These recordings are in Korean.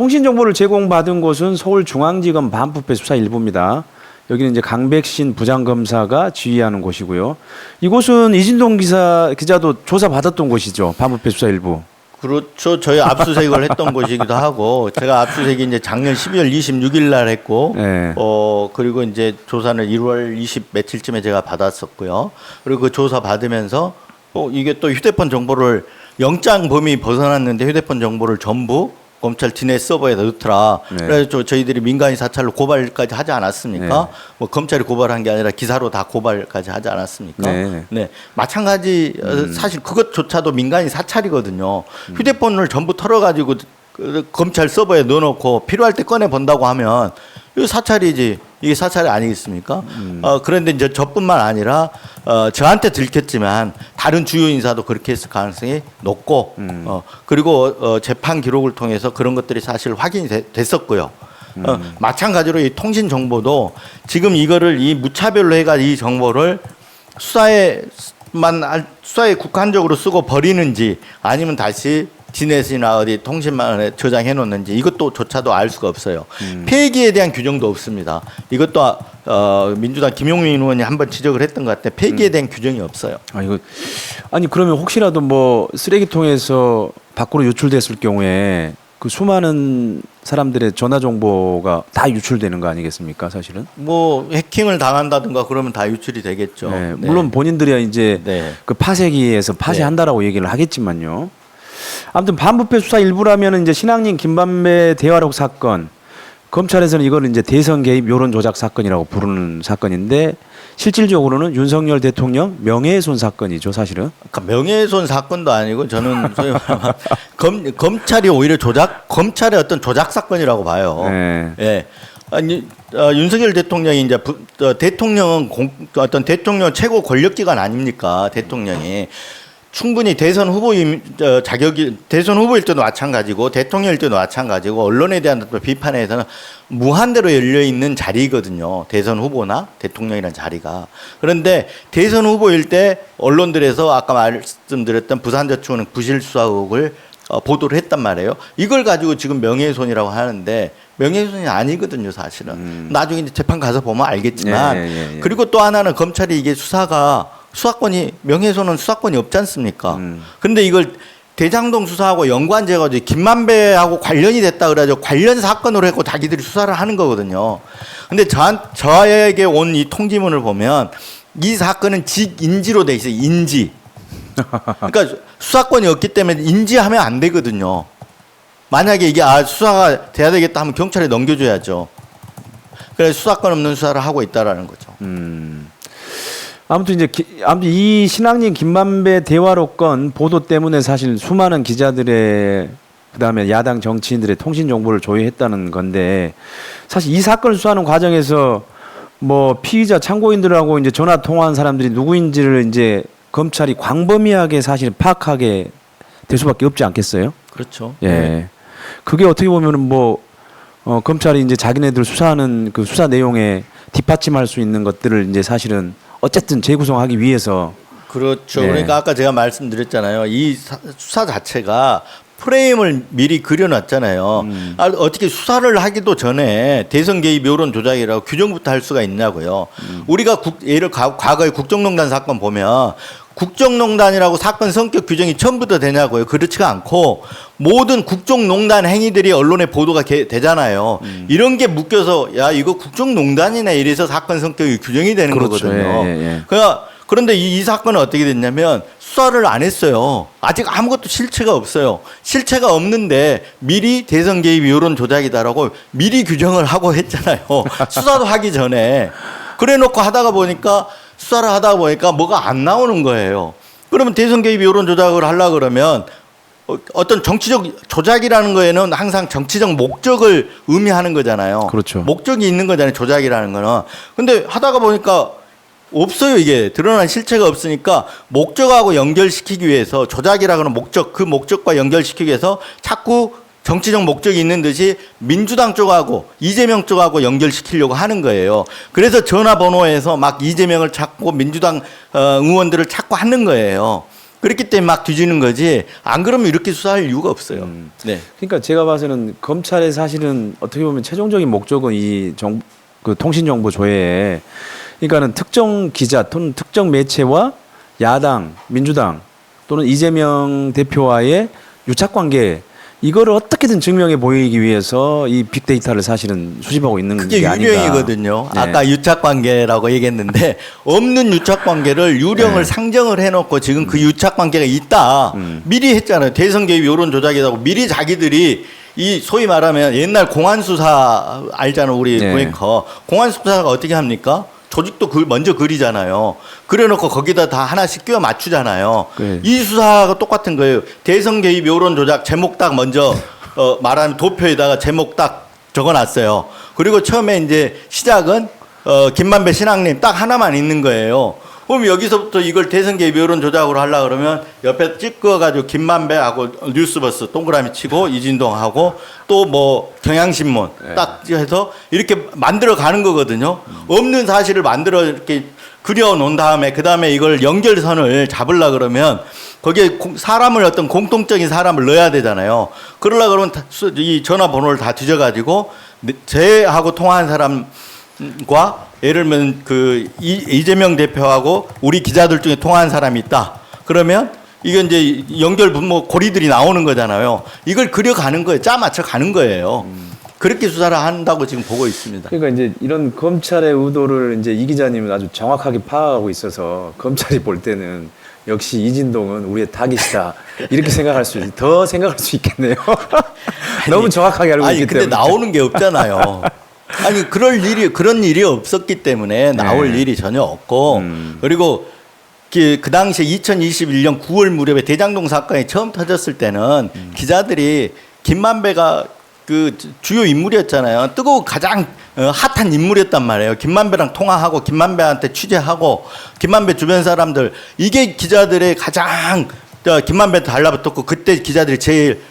통신 정보를 제공받은 곳은 서울중앙지검 반부패 수사 일부입니다. 여기는 이제 강백신 부장검사가 지휘하는 곳이고요. 이곳은 이진동 기자도 조사받았던 곳이죠. 반부패 수사 일부. 그렇죠. 저희 압수수색을 했던 곳이기도 하고, 제가 압수수색이 이제 작년 12월 26일 날 했고, 네. 그리고 이제 조사는 1월 20 며칠쯤에 제가 받았었고요. 그리고 그 조사 받으면서, 이게 또 휴대폰 정보를 영장 범위 벗어났는데 휴대폰 정보를 전부 검찰 지네 서버에다 넣더라. 네. 그래서 저희들이 민간인 사찰로 고발까지 하지 않았습니까? 네. 뭐 검찰이 고발한 게 아니라 기사로 다 고발까지 하지 않았습니까? 네. 네, 마찬가지 사실 그것조차도 민간인 사찰이거든요. 휴대폰을 전부 털어가지고 그 검찰 서버에 넣어놓고 필요할 때 꺼내 본다고 하면 이거 사찰이지. 이게 사찰이 아니겠습니까? 그런데 이제 저뿐만 아니라 저한테 들켰지만 다른 주요 인사도 그렇게 했을 가능성이 높고 그리고 재판 기록을 통해서 그런 것들이 사실 확인이 됐었고요. 마찬가지로 이 통신 정보도 지금 이거를 이 무차별로 해가지고 이 정보를 수사에 국한적으로 쓰고 버리는지 아니면 다시 지넷이나 어디 통신망에 저장해 놓는지 이것도조차도 알 수가 없어요. 폐기에 대한 규정도 없습니다. 이것도 민주당 김용민 의원이 한번 지적을 했던 것 같아요. 폐기에 대한 규정이 없어요. 아니 그러면 혹시라도 뭐 쓰레기통에서 밖으로 유출됐을 경우에 그 수많은 사람들의 전화 정보가 다 유출되는 거 아니겠습니까, 사실은? 뭐 해킹을 당한다든가 그러면 다 유출이 되겠죠. 네, 물론 본인들이 이제 네. 그 파쇄기에서 파쇄한다라고 얘기를 하겠지만요. 아무튼 반부패 수사 일부라면 이제 신앙님 김만배 대화록 사건, 검찰에서는 이걸 이제 대선 개입 여론 조작 사건이라고 부르는 사건인데 실질적으로는 윤석열 대통령 명예훼손 사건이죠, 사실은. 그러니까 명예훼손 사건도 아니고 저는 소위 말하면 검찰이 오히려 검찰의 어떤 조작 사건이라고 봐요. 네. 예. 아니, 윤석열 대통령이 이제 대통령은 어떤 대통령 최고 권력기관 아닙니까? 대통령이. 충분히 대선 후보인 자격이 대선 후보일 때도 마찬가지고 대통령일 때도 마찬가지고 언론에 대한 비판에 대해서는 무한대로 열려 있는 자리거든요. 대선 후보나 대통령이라는 자리가. 그런데 대선 후보일 때 언론들에서 아까 말씀드렸던 부산저축은행 부실 수사 의혹을 보도를 했단 말이에요. 이걸 가지고 지금 명예훼손이라고 하는데 명예훼손이 아니거든요, 사실은. 나중에 이제 재판 가서 보면 알겠지만. 그리고 또 하나는 검찰이 이게 수사권이 명예훼손은 수사권이 없지 않습니까? 근데 이걸 대장동 수사하고 연관지어가지고 김만배하고 관련이 됐다 그래가지고 관련 사건으로 해고 자기들이 수사를 하는 거거든요. 근데 저에게 온 이 통지문을 보면 이 사건은 직인지로 돼 있어요. 인지. 그러니까 수사권이 없기 때문에 인지하면 안 되거든요. 만약에 이게 수사가 돼야 되겠다 하면 경찰에 넘겨줘야죠. 그래서 수사권 없는 수사를 하고 있다라는 거죠. 아무튼 이 신앙님 김만배 대화록 건 보도 때문에 사실 수많은 기자들의 그다음에 야당 정치인들의 통신 정보를 조회했다는 건데 사실 이 사건을 수사하는 과정에서 뭐 피의자 참고인들하고 이제 전화 통화한 사람들이 누구인지를 이제 검찰이 광범위하게 사실 파악하게 될 수밖에 없지 않겠어요? 그렇죠. 예. 네. 그게 어떻게 보면은 뭐 검찰이 이제 자기네들 수사하는 그 수사 내용에 뒷받침할 수 있는 것들을 이제 사실은 어쨌든 재구성하기 위해서 그렇죠. 네. 그러니까 아까 제가 말씀드렸잖아요. 이 수사 자체가 프레임을 미리 그려놨잖아요. 어떻게 수사를 하기도 전에 대선 개입 여론 조작이라고 규정부터 할 수가 있냐고요. 우리가 예를 과거의 국정농단 사건 보면 국정농단이라고 사건 성격 규정이 처음부터 되냐고요. 그렇지가 않고 모든 국정농단 행위들이 언론에 보도가 되잖아요. 이런 게 묶여서 야 이거 국정농단이네 이래서 사건 성격이 규정이 되는 그렇죠. 거거든요. 예. 그런데 이 사건은 어떻게 됐냐면 수사를 안 했어요. 아직 아무것도 실체가 없어요. 실체가 없는데 미리 대선 개입 여론 조작이다라고 미리 규정을 하고 했잖아요. 수사도 하기 전에. 그래 놓고 수사를 하다 보니까 뭐가 안 나오는 거예요. 그러면 대선 개입 여론 조작을 하려고 그러면 어떤 정치적 조작이라는 거에는 항상 정치적 목적을 의미하는 거잖아요. 그렇죠. 목적이 있는 거잖아요. 조작이라는 거는. 근데 하다가 보니까 없어요. 이게 드러난 실체가 없으니까 목적하고 연결시키기 위해서 조작이라고 하는 목적, 그 목적과 연결시키기 위해서 자꾸 정치적 목적이 있는 듯이 민주당 쪽하고 이재명 쪽하고 연결시키려고 하는 거예요. 그래서 전화번호에서 막 이재명을 찾고 민주당 의원들을 찾고 하는 거예요. 그렇기 때문에 막 뒤지는 거지. 안 그러면 이렇게 수사할 이유가 없어요. 네. 그러니까 제가 봐서는 검찰의 사실은 어떻게 보면 최종적인 목적은 그 통신정보 조회에, 그러니까는 특정 기자 또는 특정 매체와 야당, 민주당 또는 이재명 대표와의 유착관계, 이거를 어떻게든 증명해 보이기 위해서 이 빅데이터를 사실은 수집하고 있는 그게 게 아닌가. 유령이거든요. 네. 아까 유착관계라고 얘기했는데 없는 유착관계를 유령을 네. 상정을 해놓고 지금 그 유착관계가 있다. 미리 했잖아요. 대선 개입 여론 조작이라고 미리 자기들이 이 소위 말하면 옛날 공안수사 알잖아 우리 네. 고앵커. 공안수사가 어떻게 합니까? 조직도 먼저 그리잖아요. 그래놓고 거기다 다 하나씩 끼워 맞추잖아요. 네. 이 수사가 똑같은 거예요. 대선 개입 여론 조작 제목 딱 먼저 말하면 도표에다가 제목 딱 적어놨어요. 그리고 처음에 이제 시작은 김만배 신앙님 딱 하나만 있는 거예요. 그럼 여기서부터 이걸 대선 개입 여론 조작으로 하려고 그러면 옆에 찍어가지고 김만배하고 뉴스버스 동그라미 치고 이진동하고 또 뭐 경향신문 딱 해서 이렇게 만들어 가는 거거든요. 없는 사실을 만들어 이렇게 그려 놓은 다음에 그 다음에 이걸 연결선을 잡으려 그러면 거기에 사람을 어떤 공통적인 사람을 넣어야 되잖아요. 그러려 그러면 이 전화번호를 다 뒤져가지고 제하고 통화한 사람과 예를 들면 그 이재명 대표하고 우리 기자들 중에 통화한 사람이 있다. 그러면 이게 이제 연결 뭐 고리들이 나오는 거잖아요. 이걸 그려가는 거예요. 짜 맞춰 가는 거예요. 그렇게 수사를 한다고 지금 보고 있습니다. 그러니까 이제 이런 검찰의 의도를 이제 이 기자님은 아주 정확하게 파악하고 있어서 검찰이 볼 때는 역시 이진동은 우리의 타깃이다 이렇게 더 생각할 수 있겠네요. 너무 정확하게 알고 있기 때문에. 근데 나오는 게 없잖아요. 아니 그런 일이 없었기 때문에 나올 일이 전혀 없고 그리고 그 당시에 2021년 9월 무렵에 대장동 사건이 처음 터졌을 때는 기자들이 김만배가 그 주요 인물이었잖아요. 뜨거워 가장 핫한 인물이었단 말이에요. 김만배랑 통화하고 김만배한테 취재하고 김만배 주변 사람들 이게 기자들의 가장 김만배한테 달라붙었고 그때 기자들이 제일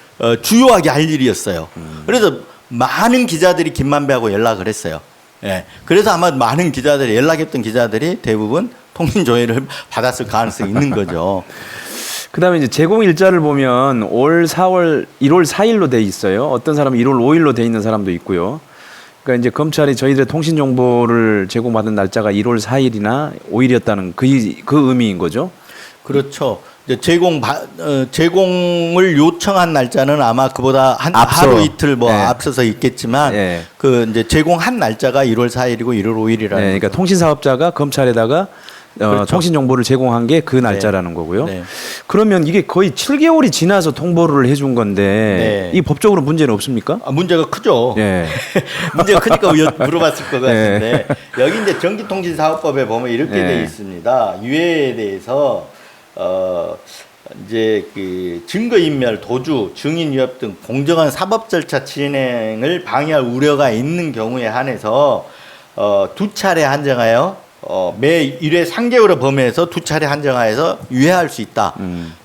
주요하게 할 일이었어요. 그래서 많은 기자들이 김만배하고 연락을 했어요. 예. 그래서 아마 많은 기자들이 연락했던 기자들이 대부분 통신조회를 받았을 가능성이 있는 거죠. 그다음에 이제 제공 일자를 보면 올 1월 4일로 돼 있어요. 어떤 사람은 1월 5일로 돼 있는 사람도 있고요. 그러니까 이제 검찰이 저희들의 통신 정보를 제공받은 날짜가 1월 4일이나 5일이었다는 그 의미인 거죠. 그렇죠. 이제 제공을 요청한 날짜는 아마 그보다 하루 이틀 뭐 앞서서 있겠지만 그 이제 제공한 날짜가 1월 4일이고 1월 5일이라는. 네, 그러니까 통신 사업자가 검찰에다가 그렇죠. 통신 정보를 제공한 게 그 날짜라는 거고요. 네. 그러면 이게 거의 7개월이 지나서 통보를 해준 건데 이 법적으로 문제는 없습니까? 문제가 크죠. 네. 문제가 크니까 물어봤을 것 같은데 여기 이제 전기통신사업법에 보면 이렇게 돼 있습니다. 유해에 대해서 이제 그 증거인멸, 도주, 증인 위협 등 공정한 사법 절차 진행을 방해할 우려가 있는 경우에 한해서 2차례 한정하여 매 1회 3개월의 범위에서 2차례 한정하여서 유예할 수 있다.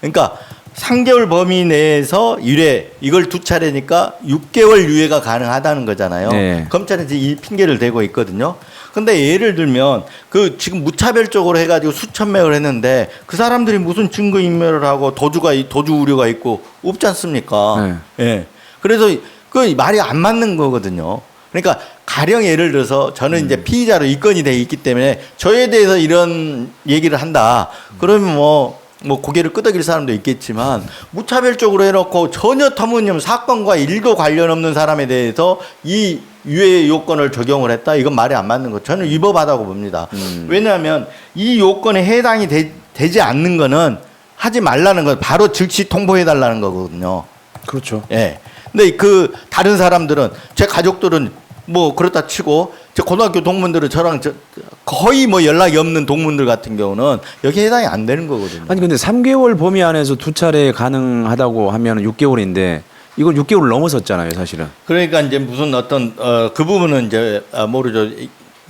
그러니까 3개월 범위 내에서 유예, 이걸 2차례니까 6개월 유예가 가능하다는 거잖아요. 네. 검찰은 이제 이 핑계를 대고 있거든요. 근데 예를 들면 그 지금 무차별적으로 해가지고 수천 명을 했는데 그 사람들이 무슨 증거인멸을 하고 도주 우려가 있고 없지 않습니까? 예. 그래서 그 말이 안 맞는 거거든요. 그러니까 가령 예를 들어서 저는 이제 피의자로 입건이 돼 있기 때문에 저에 대해서 이런 얘기를 한다. 그러면 뭐 고개를 끄덕일 사람도 있겠지만 무차별적으로 해놓고 전혀 터무니없는 사건과 일도 관련 없는 사람에 대해서 이 유예 요건을 적용을 했다. 이건 말이 안 맞는 거. 저는 위법하다고 봅니다. 왜냐하면 이 요건에 해당이 되지 않는 거는 하지 말라는 건 바로 즉시 통보해 달라는 거거든요. 그렇죠. 예. 근데 그 다른 사람들은 제 가족들은 뭐 그렇다 치고 제 고등학교 동문들은 저랑 거의 뭐 연락이 없는 동문들 같은 경우는 여기 해당이 안 되는 거거든요. 아니 근데 3개월 범위 안에서 2차례 가능하다고 하면 6개월인데 이걸 6개월 넘어섰잖아요, 사실은. 그러니까 이제 무슨 어떤 그 부분은 이제 모르죠.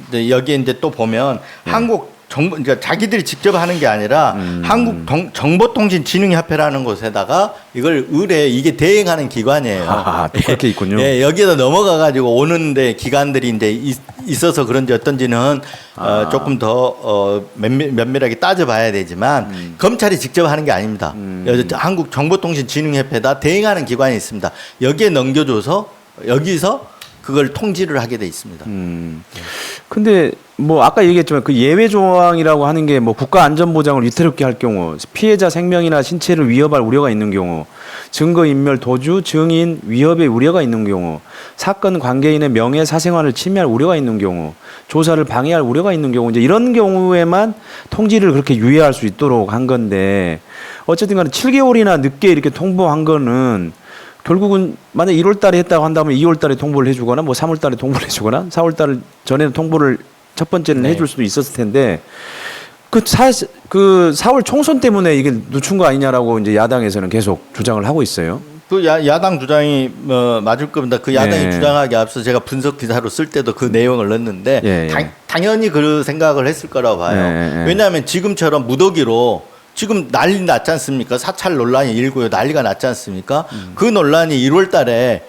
이제 여기에 이제 또 보면 한국 그러니까 자기들이 직접 하는 게 아니라 정보통신진흥협회라는 곳에다가 이걸 의뢰 이게 대행하는 기관이에요. 아, 또 그렇게 있군요. 예, 여기에다 넘어가 가지고 오는데 기관들이 이제 있어서 그런지 어떤지는 조금 더 면밀하게 따져봐야 되지만 검찰이 직접 하는 게 아닙니다. 한국정보통신진흥협회다 대행하는 기관이 있습니다. 여기에 넘겨줘서 여기서 그걸 통지를 하게 돼 있습니다. 근데 뭐 아까 얘기했지만 그 예외 조항이라고 하는 게 뭐 국가 안전 보장을 위태롭게 할 경우, 피해자 생명이나 신체를 위협할 우려가 있는 경우, 증거 인멸 도주, 증인 위협의 우려가 있는 경우, 사건 관계인의 명예 사생활을 침해할 우려가 있는 경우, 조사를 방해할 우려가 있는 경우, 이제 이런 경우에만 통지를 그렇게 유예할 수 있도록 한 건데, 어쨌든 간에 7개월이나 늦게 이렇게 통보한 거는 결국은 만약 1월 달에 했다고 한다면 2월 달에 통보를 해주거나 뭐 3월 달에 통보를 해주거나 4월 달 전에는 통보를 첫 번째는 네. 해줄 수도 있었을 텐데 그 4월 총선 때문에 이게 늦춘 거 아니냐라고 이제 야당에서는 계속 주장을 하고 있어요. 그 야당 주장이 맞을 겁니다. 그 야당이 예. 주장하기 앞서 제가 분석 기사로 쓸 때도 그 내용을 넣었는데 예. 당연히 그 생각을 했을 거라고 봐요. 예. 왜냐하면 지금처럼 무더기로 지금 난리 났지 않습니까? 사찰 논란이 일고요. 난리가 났지 않습니까? 그 논란이 1월 달에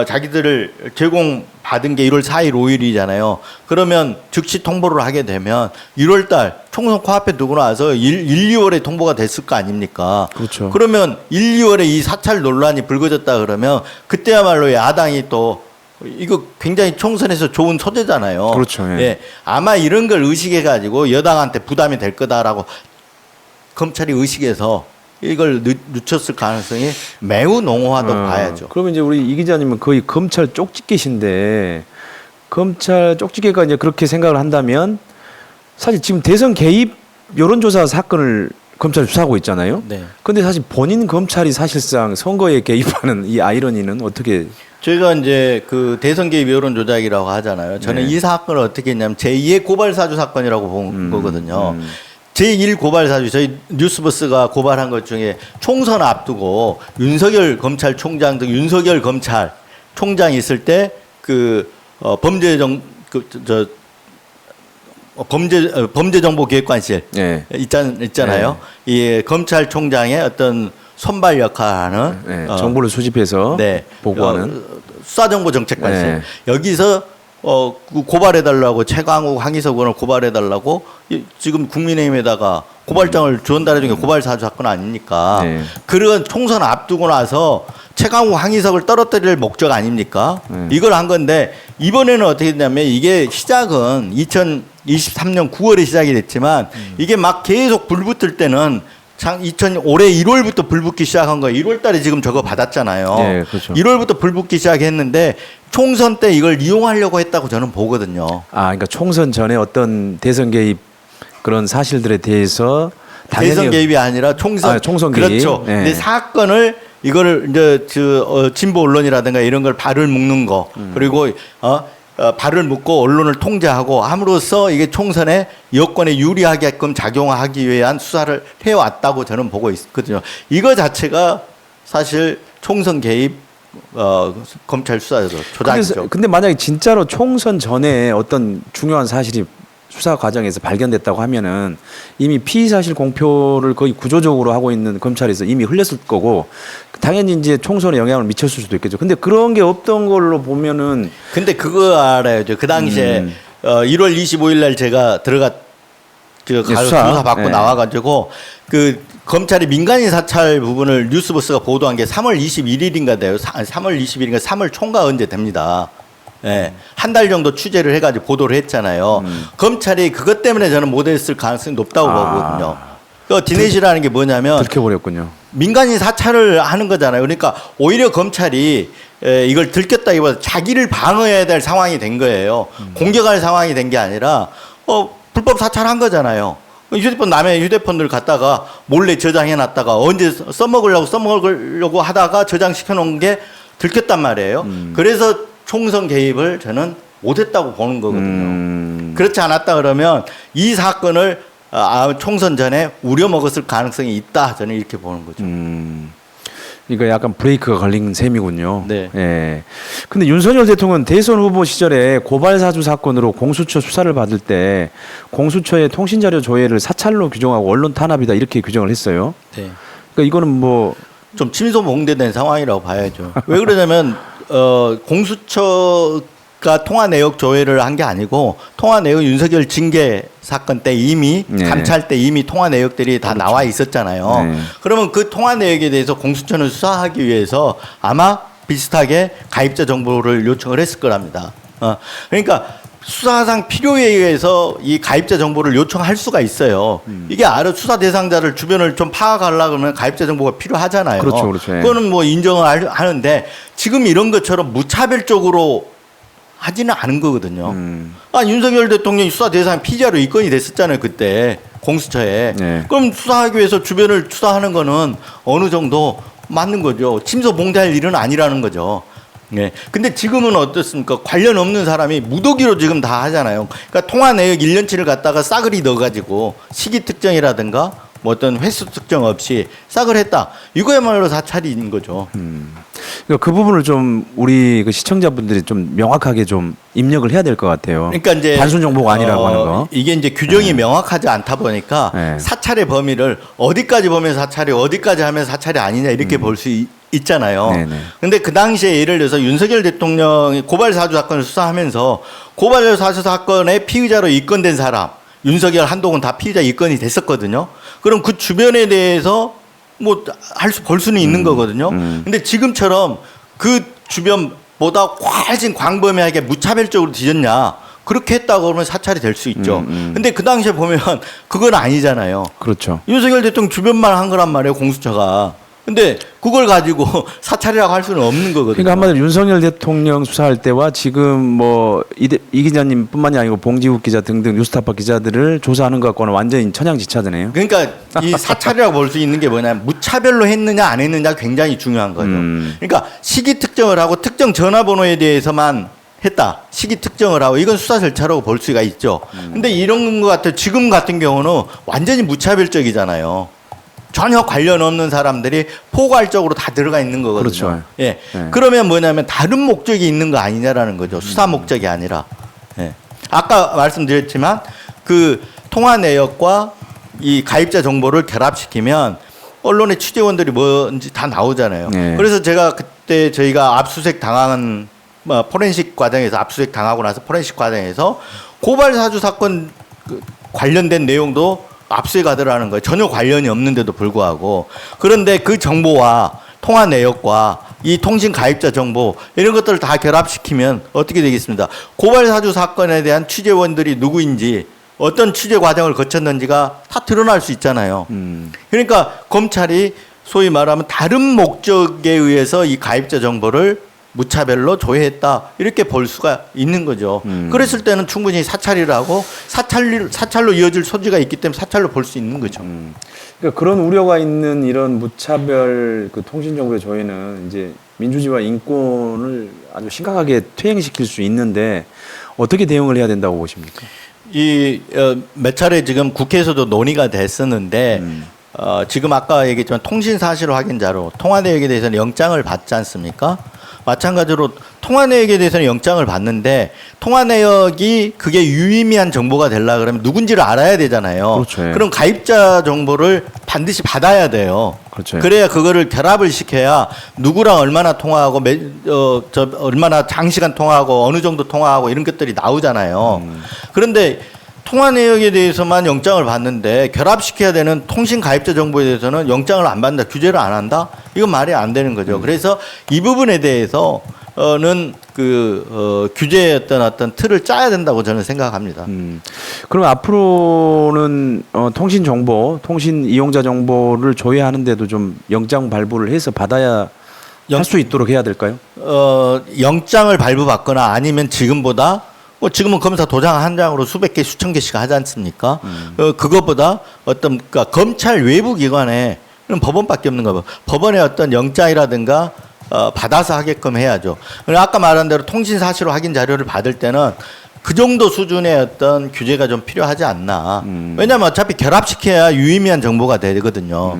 자기들을 제공받은 게 1월 4일, 5일이잖아요. 그러면 즉시 통보를 하게 되면 1월 달 총선 코앞에 두고 나서 1, 2월에 통보가 됐을 거 아닙니까? 그렇죠. 그러면 1, 2월에 이 사찰 논란이 불거졌다 그러면 그때야말로 야당이 또 이거 굉장히 총선에서 좋은 소재잖아요. 그렇죠. 예. 예. 아마 이런 걸 의식해 가지고 여당한테 부담이 될 거다라고 검찰이 의식해서 이걸 늦췄을 가능성이 매우 농후하다고 봐야죠. 그러면 이제 우리 이 기자님은 거의 검찰 쪽집게신데 검찰 쪽집게가 이제 그렇게 생각을 한다면 사실 지금 대선 개입 여론조사 사건을 검찰이 수사하고 있잖아요. 네. 근데 사실 본인 검찰이 사실상 선거에 개입하는 이 아이러니는 어떻게? 저희가 이제 그 대선 개입 여론 조작이라고 하잖아요. 저는 네. 이 사건을 어떻게 했냐면 제2의 고발 사주 사건이라고 본 거거든요. 제1 고발 사주 저희 뉴스버스가 고발한 것 중에 총선 앞두고 윤석열 검찰총장 등 윤석열 검찰총장이 있을 때 그 범죄정보기획관실 네. 있잖아요. 이 검찰총장의 어떤 선발 역할하는 네. 정보를 수집해서 네. 보고하는 수사정보정책관실 네. 여기서 고발해달라고 최강욱 황희석 의원을 고발해달라고 지금 국민의힘에다가 고발장을 전달해 준 게 고발 사주 사건 아닙니까? 네. 그런 총선 앞두고 나서 최강욱 황희석을 떨어뜨릴 목적 아닙니까? 이걸 한 건데 이번에는 어떻게 했냐면 이게 시작은 2023년 9월에 시작이 됐지만 이게 막 계속 불붙을 때는 올해 1월부터 불붙기 시작한 거예요. 1월 달에 지금 저거 받았잖아요. 네, 그렇죠. 1월부터 불붙기 시작했는데 총선 때 이걸 이용하려고 했다고 저는 보거든요. 아, 그러니까 총선 전에 어떤 대선 개입 그런 사실들에 대해서 대선 개입이 아니라 총선 개입. 그렇죠. 네. 근데 사건을 이거를 이제 진보 언론이라든가 이런 걸 발을 묶는 거 그리고 발을 묶고 언론을 통제하고 함으로써 이게 총선에 여권에 유리하게끔 작용하기 위한 수사를 해왔다고 저는 보고 있거든요. 이거 자체가 사실 총선 개입 검찰 수사에서 조작이죠. 근데 만약에 진짜로 총선 전에 어떤 중요한 사실이 수사 과정에서 발견됐다고 하면은 이미 피의 사실 공표를 거의 구조적으로 하고 있는 검찰에서 이미 흘렸을 거고 당연히 이제 총선에 영향을 미쳤을 수도 있겠죠. 근데 그런 게 없던 걸로 보면은 근데 그거 알아야죠. 그 당시에 1월 25일 날 제가 들어가 가서 수사 받고 네. 나와가지고 그 검찰이 민간인 사찰 부분을 뉴스버스가 보도한 게 3월 21일인가 돼요. 3월 20일인가 3월 총과 언제 됩니다. 예. 한 달 정도 취재를 해가지고 보도를 했잖아요. 검찰이 그것 때문에 저는 못했을 가능성이 높다고 보거든요. 그 디넷이라는 게 뭐냐면 들켜버렸군요. 민간인 사찰을 하는 거잖아요. 그러니까 오히려 검찰이 이걸 들켰다기보다 자기를 방어해야 될 상황이 된 거예요. 공격할 상황이 된 게 아니라 불법 사찰한 거잖아요. 남의 휴대폰들 갖다가 몰래 저장해 놨다가 언제 써먹으려고 하다가 저장시켜 놓은 게 들켰단 말이에요. 그래서 총선 개입을 저는 못했다고 보는 거거든요. 그렇지 않았다 그러면 이 사건을 총선 전에 우려먹었을 가능성이 있다. 저는 이렇게 보는 거죠. 이거 약간 브레이크가 걸린 셈이군요. 네. 예. 근데 윤석열 대통령은 대선 후보 시절에 고발 사주 사건으로 공수처 수사를 받을 때 공수처의 통신자료 조회를 사찰로 규정하고 언론 탄압이다 이렇게 규정을 했어요. 네. 그러니까 이거는 뭐 좀 침소봉대된 상황이라고 봐야죠. 왜 그러냐면 공수처가 통화 내역 조회를 한 게 아니고 통화 내역 윤석열 징계 사건 때 이미 네. 감찰 때 이미 통화 내역들이 다 나와 있었잖아요. 네. 그러면 그 통화 내역에 대해서 공수처는 수사하기 위해서 아마 비슷하게 가입자 정보를 요청을 했을 거랍니다. 그러니까 수사상 필요에 의해서 이 가입자 정보를 요청할 수가 있어요. 이게 수사 대상자를 주변을 좀 파악하려고 하면 가입자 정보가 필요하잖아요. 그렇죠, 그렇죠. 예. 그거는 뭐 인정을 하는데 지금 이런 것처럼 무차별적으로 하지는 않은 거거든요. 윤석열 대통령이 수사 대상 피의자로 입건이 됐었잖아요. 그때 공수처에. 네. 그럼 수사하기 위해서 주변을 수사하는 거는 어느 정도 맞는 거죠. 침소봉대할 일은 아니라는 거죠. 네. 근데 지금은 어떻습니까? 관련 없는 사람이 무더기로 지금 다 하잖아요. 그러니까 통화 내역 1년치를 갖다가 싸그리 넣어가지고 시기 특정이라든가 뭐 어떤 횟수 특정 없이 싹을 했다. 이거야말로 사찰인 거죠. 그러니까 그 부분을 좀 우리 그 시청자분들이 좀 명확하게 좀 입력을 해야 될 것 같아요. 그러니까 이제 단순 정보가 아니라고 하는 거. 이게 이제 규정이 명확하지 않다 보니까 네. 사찰의 범위를 어디까지 보면 사찰이 어디까지 하면 사찰이 아니냐 이렇게 볼 수 있잖아요. 네네. 근데 그 당시에 예를 들어서 윤석열 대통령이 고발 사주 사건을 수사하면서 고발 사주 사건의 피의자로 입건된 사람 윤석열, 한동훈 다 피의자 입건이 됐었거든요. 그럼 그 주변에 대해서 뭐 볼 수는 있는 거거든요. 근데 지금처럼 그 주변보다 훨씬 광범위하게 무차별적으로 뒤졌냐 그렇게 했다고 그러면 사찰이 될 수 있죠. 근데 그 당시에 보면 그건 아니잖아요. 그렇죠. 윤석열 대통령 주변만 한 거란 말이에요, 공수처가. 근데 그걸 가지고 사찰이라고 할 수는 없는 거거든요. 그러니까 한마디로 윤석열 대통령 수사할 때와 지금 뭐 이 기자님뿐만이 아니고 봉지욱 기자 등등 뉴스타파 기자들을 조사하는 것 갖고는 완전히 천양지차드네요. 그러니까 이 사찰이라고 볼 수 있는 게 뭐냐면 무차별로 했느냐 안 했느냐 굉장히 중요한 거죠. 그러니까 시기 특정을 하고 특정 전화번호에 대해서만 했다. 시기 특정을 하고 이건 수사 절차라고 볼 수가 있죠. 근데 이런 것 같아요. 지금 같은 경우는 완전히 무차별적이잖아요. 전혀 관련 없는 사람들이 포괄적으로 다 들어가 있는 거거든요. 그렇죠. 예. 네. 그러면 뭐냐면 다른 목적이 있는 거 아니냐라는 거죠. 수사 목적이 아니라. 예. 아까 말씀드렸지만 그 통화 내역과 이 가입자 정보를 결합시키면 언론의 취재원들이 뭔지 다 나오잖아요. 네. 그래서 제가 그때 저희가 압수수색 당한 포렌식 과정에서 압수수색 당하고 나서 포렌식 과정에서 고발 사주 사건 관련된 내용도 압수해 가더라는 거예요. 전혀 관련이 없는데도 불구하고. 그런데 그 정보와 통화 내역과 이 통신 가입자 정보 이런 것들을 다 결합시키면 어떻게 되겠습니다. 고발 사주 사건에 대한 취재원들이 누구인지 어떤 취재 과정을 거쳤는지가 다 드러날 수 있잖아요. 그러니까 검찰이 소위 말하면 다른 목적에 의해서 이 가입자 정보를 무차별로 조회했다 이렇게 볼 수가 있는 거죠. 그랬을 때는 충분히 사찰이라고 사찰로 이어질 소지가 있기 때문에 사찰로 볼 수 있는 거죠. 그러니까 그런 우려가 있는 이런 무차별 그 통신 정보의 조회는 이제 민주주의와 인권을 아주 심각하게 퇴행시킬 수 있는데 어떻게 대응을 해야 된다고 보십니까? 몇 차례 지금 국회에서도 논의가 됐었는데 지금 아까 얘기했지만 통신 사실 확인 자료 통화 내역에 대해서는 영장을 받지 않습니까? 마찬가지로 통화 내역에 대해서는 영장을 받는데 통화 내역이 그게 유의미한 정보가 되려 그러면 누군지를 알아야 되잖아요. 그렇죠. 예. 그럼 가입자 정보를 반드시 받아야 돼요. 그렇죠. 그래야 그거를 결합을 시켜야 누구랑 얼마나 통화하고 얼마나 장시간 통화하고 어느 정도 통화하고 이런 것들이 나오잖아요. 그런데 통화 내역에 대해서만 영장을 받는데 결합시켜야 되는 통신 가입자 정보에 대해서는 영장을 안 받는다, 규제를 안 한다? 이건 말이 안 되는 거죠. 그래서 이 부분에 대해서는 규제의 어떤 틀을 짜야 된다고 저는 생각합니다. 그럼 앞으로는 통신 정보, 통신 이용자 정보를 조회하는데도 좀 영장 발부를 해서 받아야 할 수 있도록 해야 될까요? 영장을 발부받거나 아니면 지금보다 지금은 검사 도장 한 장으로 수백 개, 수천 개씩 하지 않습니까? 그것보다 그러니까 검찰 외부 기관에 법원밖에 없는 거 법원의 어떤 영장이라든가 받아서 하게끔 해야죠. 아까 말한 대로 통신 사실 확인 자료를 받을 때는 그 정도 수준의 어떤 규제가 좀 필요하지 않나. 왜냐하면 어차피 결합시켜야 유의미한 정보가 되거든요.